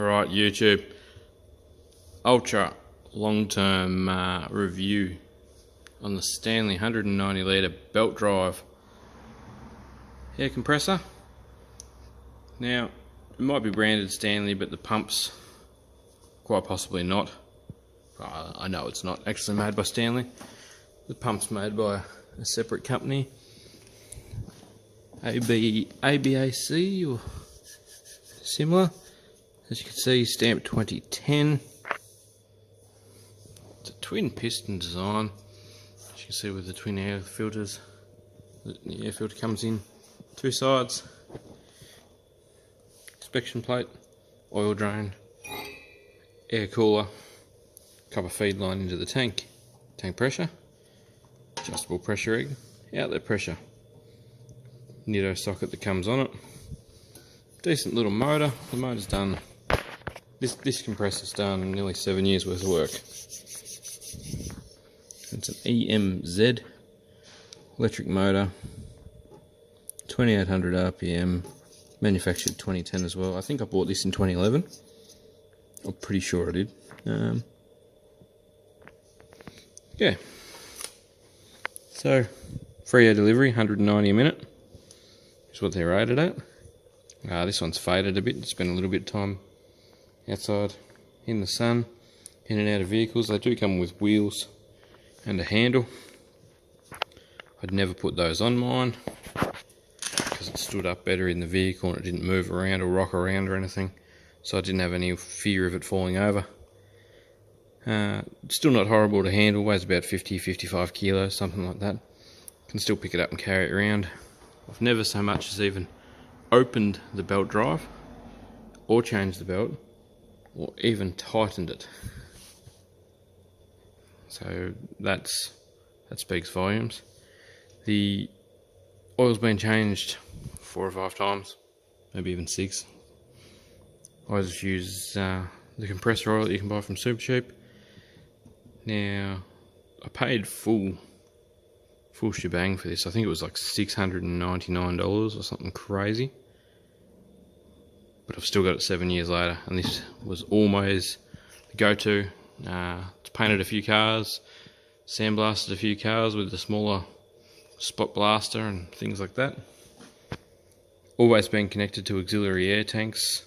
Alright YouTube, ultra long-term review on the Stanley 190 litre belt drive air compressor. Now, it might be branded Stanley, but the pump's quite possibly not. I know it's not actually made by Stanley. The pump's made by a separate company, ABAC or similar. As you can see, stamped 2010. It's a twin piston design. As you can see with the twin air filters, the air filter comes in two sides. Inspection plate, oil drain, air cooler, copper feed line into the tank, tank pressure, adjustable pressure egg, outlet pressure, Nitto socket that comes on it. Decent little motor. The motor's done, this compressor's done nearly 7 years worth of work. It's an EMZ electric motor, 2800 RPM, manufactured 2010 as well. I think I bought this in 2011. I'm pretty sure I did. Yeah. So, free air delivery, 190 a minute is what they're rated at. This one's faded a bit. Spent a little bit of time outside in the sun, in and out of vehicles. They do come with wheels and a handle. I'd never put those on mine because it stood up better in the vehicle and it didn't move around or rock around or anything, so I didn't have any fear of it falling over. Still not horrible to handle, weighs about 50-55 kilos, something like that. Can still pick it up and carry it around. I've never so much as even opened the belt drive or changed the belt or even tightened it. So that speaks volumes. The oil's been changed 4 or 5 times, maybe even 6. I just use the compressor oil that you can buy from Super Cheap. Now, I paid full shebang for this. I think it was like $699 or something crazy. But I've still got it 7 years later, and this was always the go-to. It's painted a few cars, sandblasted a few cars with the smaller spot blaster and things like that. Always been connected to auxiliary air tanks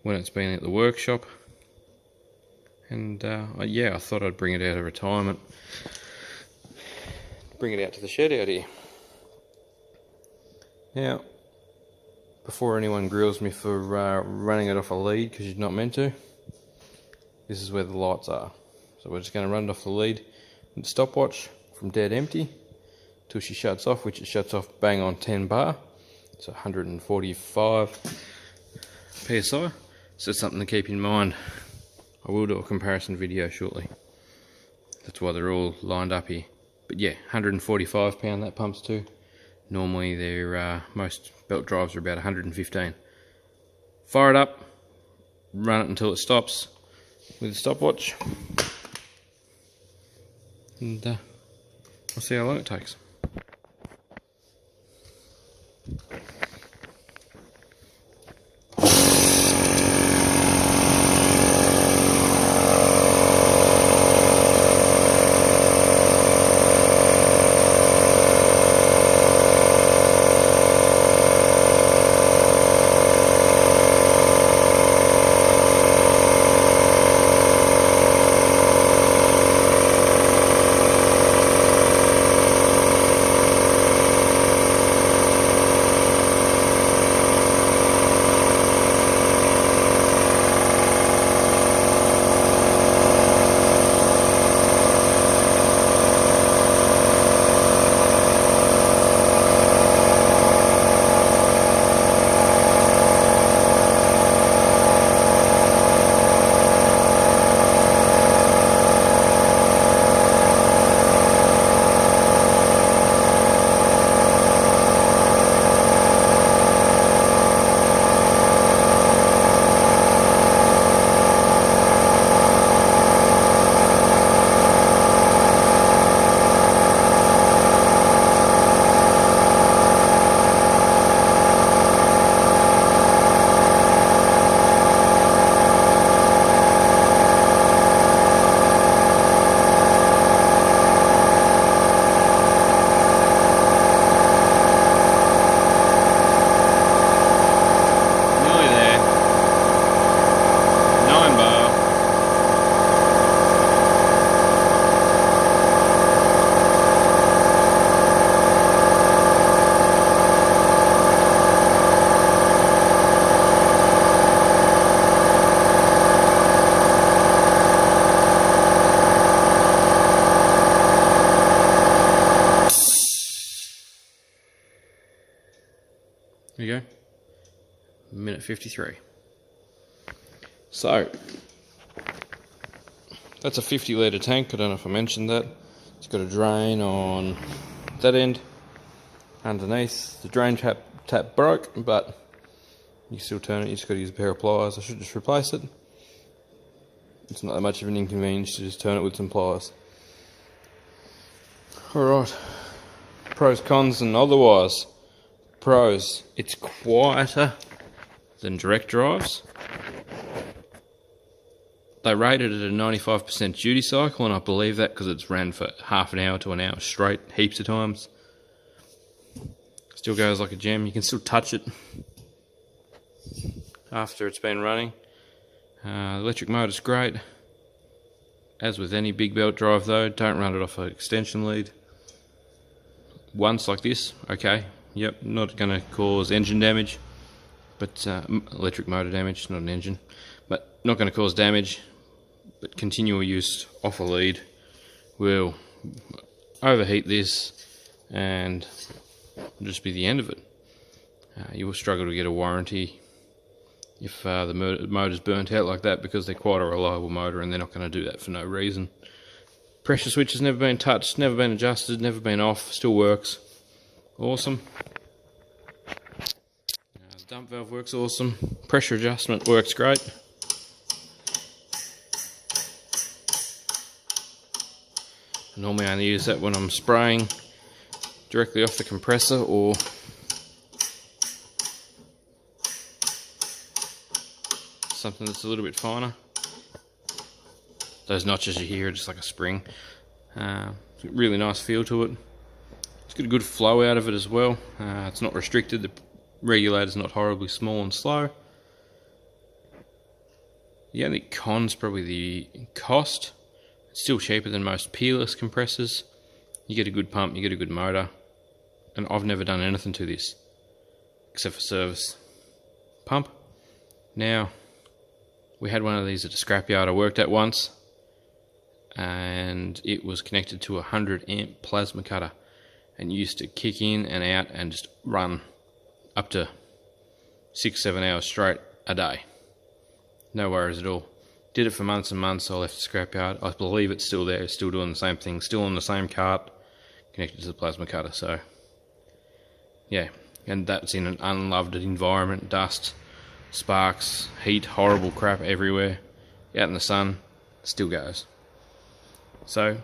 when it's been at the workshop. And yeah, I thought I'd bring it out of retirement, bring it out to the shed out here. Now, before anyone grills me for running it off a lead because you're not meant to, this is where the lights are. So we're just going to run it off the lead with the stopwatch from dead empty till she shuts off, which it shuts off bang on 10 bar. So 145 psi. So it's something to keep in mind. I will do a comparison video shortly. That's why they're all lined up here. But yeah, 145 pound that pump's to. Normally they're most belt drives are about 115. Fire it up, run it until it stops with the stopwatch, and we'll see how long it takes. There you go. Minute 53. So, that's a 50 litre tank. I don't know if I mentioned that. It's got a drain on that end. Underneath, the drain tap broke, but you still turn it. You just got to use a pair of pliers. I should just replace it. It's not that much of an inconvenience to just turn it with some pliers. Alright. Pros, cons, and otherwise. Pros, it's quieter than direct drives. They rated it at a 95% duty cycle, and I believe that because it's ran for half an hour to an hour straight, heaps of times. Still goes like a gem. You can still touch it after it's been running. The electric motor's great. As with any big belt drive though, don't run it off an extension lead. Once like this, okay, yep, not going to cause engine damage, but electric motor damage, not an engine, but not going to cause damage, but continual use off a lead will overheat this and just be the end of it. You will struggle to get a warranty if the motor's burnt out like that, because they're quite a reliable motor and they're not going to do that for no reason. Pressure switch has never been touched, never been adjusted, never been off, still works. Awesome. The dump valve works awesome. Pressure adjustment works great. Normally I only use that when I'm spraying directly off the compressor or something that's a little bit finer. Those notches you hear are just like a spring. Really nice feel to it. It's got a good flow out of it as well. It's not restricted. The regulator's not horribly small and slow. The only con's probably the cost. It's still cheaper than most peerless compressors. You get a good pump, you get a good motor. And I've never done anything to this except for service. Pump. Now, we had one of these at a scrapyard I worked at once, and it was connected to a 100 amp plasma cutter and used to kick in and out and just run up to 6-7 hours straight a day. No worries at all. Did it for months and months. I left the scrapyard. I believe it's still there, still doing the same thing, still on the same cart, connected to the plasma cutter. So, yeah, and that's in an unloved environment, dust, sparks, heat, horrible crap everywhere, out in the sun, still goes. So,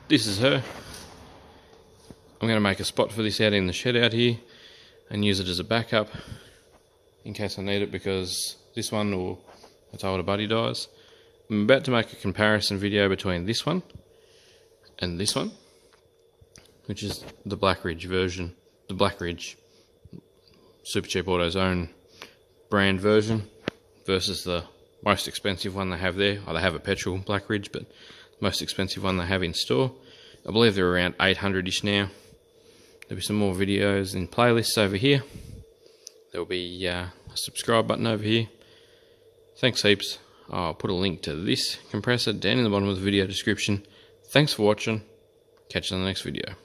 this is her. I'm going to make a spot for this out in the shed out here and use it as a backup in case I need it, because this one, or I told a buddy, dies. I'm about to make a comparison video between this one and this one, which is the Blackridge version, the Blackridge Super Cheap Auto's own brand version, versus the most expensive one they have there. Oh, they have a petrol Blackridge, but the most expensive one they have in store. I believe they're around 800-ish now. There'll be some more videos in playlists over here. There'll be a subscribe button over here. Thanks heaps. I'll put a link to this compressor down in the bottom of the video description. Thanks for watching. Catch you in the next video.